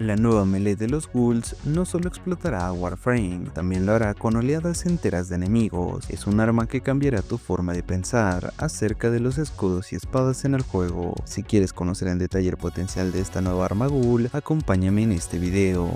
La nueva melee de los ghouls no solo explotará a Warframe, también lo hará con oleadas enteras de enemigos. Es un arma que cambiará tu forma de pensar acerca de los escudos y espadas en el juego. Si quieres conocer en detalle el potencial de esta nueva arma ghoul, acompáñame en este video.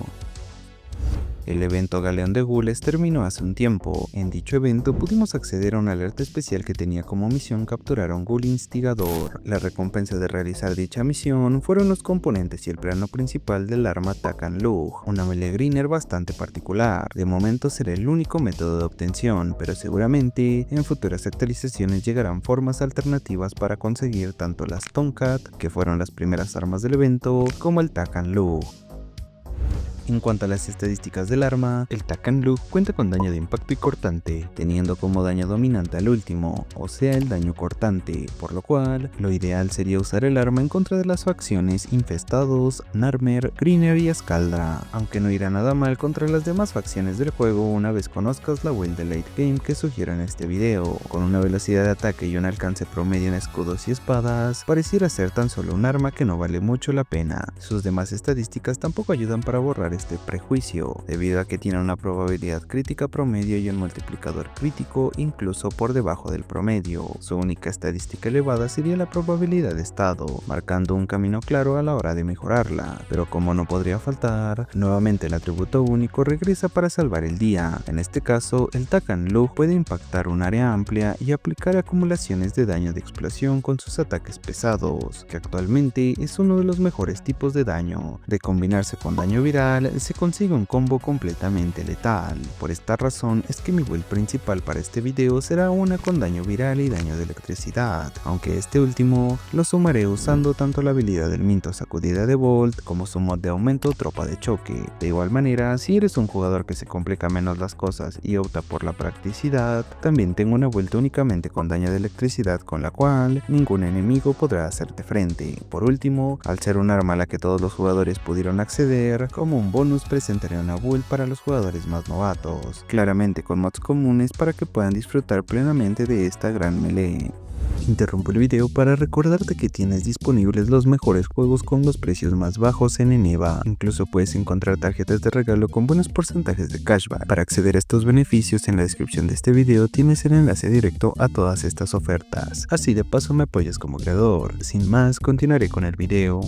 El evento Galeón de Ghouls terminó hace un tiempo. En dicho evento pudimos acceder a una alerta especial que tenía como misión capturar a un ghoul instigador. La recompensa de realizar dicha misión fueron los componentes y el plano principal del arma Takan Lug, una melee greener bastante particular. De momento será el único método de obtención, pero seguramente en futuras actualizaciones llegarán formas alternativas para conseguir tanto las Tomcat, que fueron las primeras armas del evento, como el Takan Lug. En cuanto a las estadísticas del arma, el Takan Lug cuenta con daño de impacto y cortante, teniendo como daño dominante al último, o sea el daño cortante, por lo cual lo ideal sería usar el arma en contra de las facciones Infestados, Narmer, Greener y Scaldra, aunque no irá nada mal contra las demás facciones del juego una vez conozcas la build de late game que sugiero en este video. Con una velocidad de ataque y un alcance promedio en escudos y espadas, pareciera ser tan solo un arma que no vale mucho la pena. Sus demás estadísticas tampoco ayudan para borrar este prejuicio, debido a que tiene una probabilidad crítica promedio y un multiplicador crítico incluso por debajo del promedio. Su única estadística elevada sería la probabilidad de estado, marcando un camino claro a la hora de mejorarla, pero como no podría faltar, nuevamente el atributo único regresa para salvar el día. En este caso, el Takan Lug puede impactar un área amplia y aplicar acumulaciones de daño de explosión con sus ataques pesados, que actualmente es uno de los mejores tipos de daño. De combinarse con daño viral, se consigue un combo completamente letal. Por esta razón es que mi build principal para este video será una con daño viral y daño de electricidad, aunque este último lo sumaré usando tanto la habilidad del Minto Sacudida de Bolt como su mod de aumento Tropa de Choque. De igual manera, si eres un jugador que se complica menos las cosas y opta por la practicidad, también tengo una vuelta únicamente con daño de electricidad con la cual ningún enemigo podrá hacerte frente. Por último, al ser un arma a la que todos los jugadores pudieron acceder, como un bonus presentaré una build para los jugadores más novatos, claramente con mods comunes para que puedan disfrutar plenamente de esta gran melee. Interrumpo el video para recordarte que tienes disponibles los mejores juegos con los precios más bajos en Eneba. Incluso puedes encontrar tarjetas de regalo con buenos porcentajes de cashback. Para acceder a estos beneficios, en la descripción de este video tienes el enlace directo a todas estas ofertas. Así de paso me apoyas como creador. Sin más, continuaré con el video.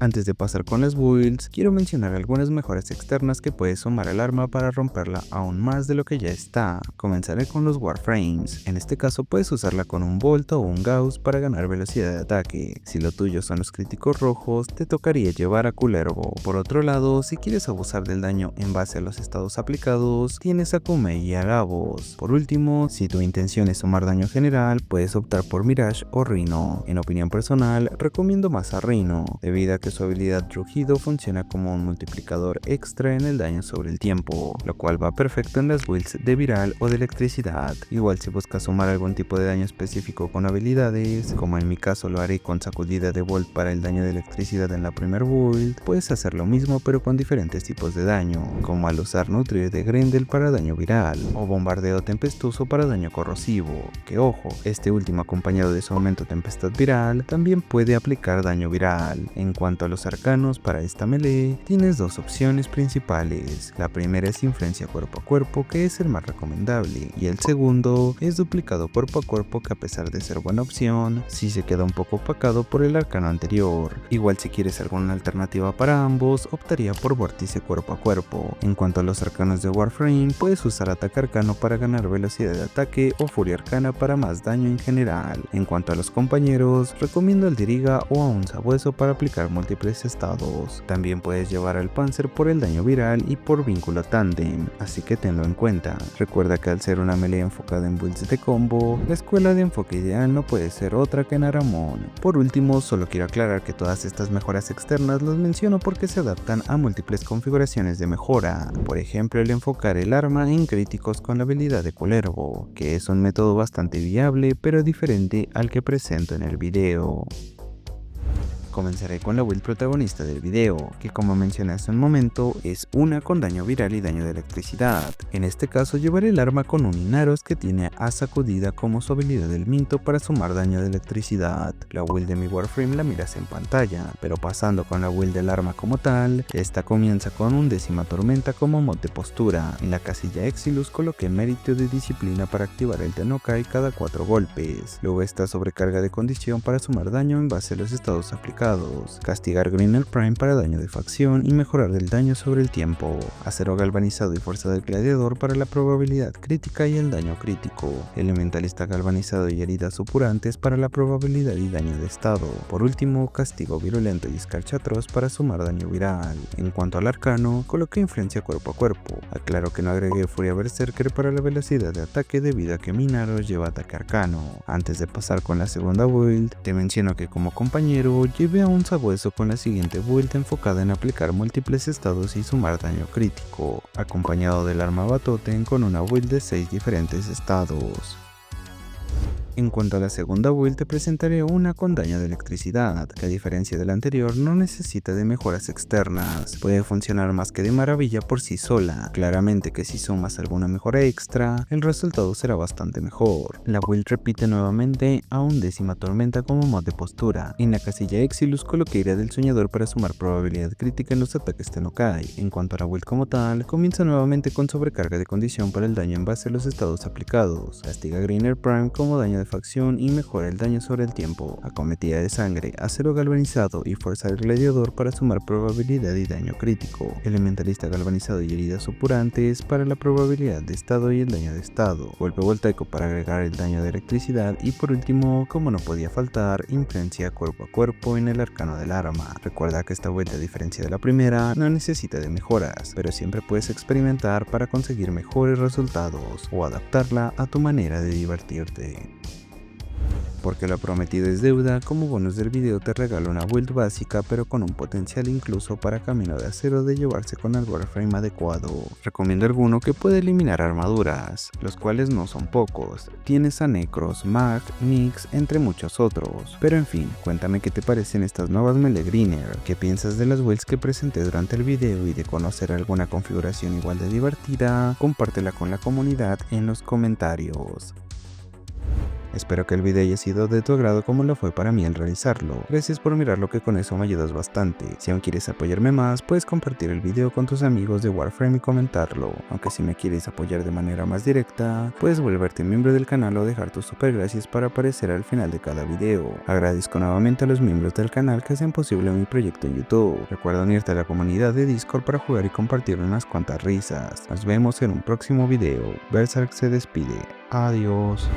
Antes de pasar con las builds, quiero mencionar algunas mejoras externas que puedes sumar al arma para romperla aún más de lo que ya está. Comenzaré con los Warframes. En este caso puedes usarla con un Bolt o un Gauss para ganar velocidad de ataque. Si lo tuyo son los críticos rojos, te tocaría llevar a Kullervo. Por otro lado, si quieres abusar del daño en base a los estados aplicados, tienes a Kumei y a Lavos. Por último, si tu intención es sumar daño general, puedes optar por Mirage o Rhino. En opinión personal, recomiendo más a Rhino, debido a que su habilidad Rugido funciona como un multiplicador extra en el daño sobre el tiempo, lo cual va perfecto en las builds de viral o de electricidad. Igual si buscas sumar algún tipo de daño específico con habilidades, como en mi caso lo haré con Sacudida de Bolt para el daño de electricidad en la primer build, puedes hacer lo mismo pero con diferentes tipos de daño, como al usar Nutrir de Grendel para daño viral, o Bombardeo Tempestuoso para daño corrosivo, que ojo, este último acompañado de su aumento Tempestad Viral también puede aplicar daño viral. En cuanto a los arcanos para esta melee, tienes dos opciones principales. La primera es influencia cuerpo a cuerpo, que es el más recomendable, y el segundo es duplicado cuerpo a cuerpo, que a pesar de ser buena opción, sí se queda un poco opacado por el arcano anterior. Igual si quieres alguna alternativa para ambos, optaría por vórtice cuerpo a cuerpo. En cuanto a los arcanos de Warframe, puedes usar ataque arcano para ganar velocidad de ataque o furia arcana para más daño en general. En cuanto a los compañeros, recomiendo el Diriga o a un Sabueso para aplicar múltiples estados. También puedes llevar al Panzer por el daño viral y por vínculo tándem, así que tenlo en cuenta. Recuerda que al ser una melee enfocada en builds de combo, la escuela de enfoque ideal no puede ser otra que Naramon. Por último, solo quiero aclarar que todas estas mejoras externas las menciono porque se adaptan a múltiples configuraciones de mejora. Por ejemplo, el enfocar el arma en críticos con la habilidad de Kullervo, que es un método bastante viable pero diferente al que presento en el video. Comenzaré con la build protagonista del video, que como mencioné hace un momento, es una con daño viral y daño de electricidad. En este caso llevaré el arma con un Inaros que tiene a sacudida como su habilidad del Minto para sumar daño de electricidad. La build de mi Warframe la miras en pantalla, pero pasando con la build del arma como tal, esta comienza con un décima tormenta como mod de postura. En la casilla Exilus coloqué mérito de disciplina para activar el Tenokai cada 4 golpes. Luego esta sobrecarga de condición para sumar daño en base a los estados aplicados. Castigar Greener Prime para daño de facción y mejorar el daño sobre el tiempo. Acero galvanizado y fuerza del gladiador para la probabilidad crítica y el daño crítico. Elementalista galvanizado y heridas supurantes para la probabilidad y daño de estado. Por último, castigo virulento y escarcha atroz para sumar daño viral. En cuanto al arcano, coloqué influencia cuerpo a cuerpo. Aclaro que no agregué furia berserker para la velocidad de ataque debido a que Minaros lleva ataque arcano. Antes de pasar con la segunda build, te menciono que como compañero llevé a un sabueso con la siguiente build enfocada en aplicar múltiples estados y sumar daño crítico, acompañado del arma Batoten con una build de 6 diferentes estados. En cuanto a la segunda build te presentaré una con daño de electricidad, que a diferencia de la anterior no necesita de mejoras externas, puede funcionar más que de maravilla por sí sola. Claramente que si sumas alguna mejora extra, el resultado será bastante mejor. La build repite nuevamente a un décima tormenta como mod de postura. En la casilla Exilus coloqué ira del soñador para sumar probabilidad crítica en los ataques Tenokai. En cuanto a la build como tal, comienza nuevamente con sobrecarga de condición para el daño en base a los estados aplicados. Castiga Greener Prime como daño de facción y mejora el daño sobre el tiempo. Acometida de sangre, acero galvanizado y fuerza del gladiador para sumar probabilidad y daño crítico. Elementalista galvanizado y heridas supurantes para la probabilidad de estado y el daño de estado. Golpe voltaico para agregar el daño de electricidad y por último, como no podía faltar, influencia cuerpo a cuerpo en el arcano del arma. Recuerda que esta vuelta, a diferencia de la primera, no necesita de mejoras, pero siempre puedes experimentar para conseguir mejores resultados o adaptarla a tu manera de divertirte. Porque lo prometido es deuda, como bonus del video te regalo una build básica pero con un potencial incluso para Camino de Acero de llevarse con el Warframe adecuado. Recomiendo alguno que puede eliminar armaduras, los cuales no son pocos. Tienes a Necros, Mag, Nyx, entre muchos otros. Pero en fin, cuéntame qué te parecen estas nuevas Melee Greener, qué piensas de las builds que presenté durante el video y de conocer alguna configuración igual de divertida, compártela con la comunidad en los comentarios. Espero que el video haya sido de tu agrado como lo fue para mí al realizarlo. Gracias por mirarlo, que con eso me ayudas bastante. Si aún quieres apoyarme más, puedes compartir el video con tus amigos de Warframe y comentarlo. Aunque si me quieres apoyar de manera más directa, puedes volverte miembro del canal o dejar tus super gracias para aparecer al final de cada video. Agradezco nuevamente a los miembros del canal que hacen posible mi proyecto en YouTube. Recuerda unirte a la comunidad de Discord para jugar y compartir unas cuantas risas. Nos vemos en un próximo video. Berserk se despide. Adiós.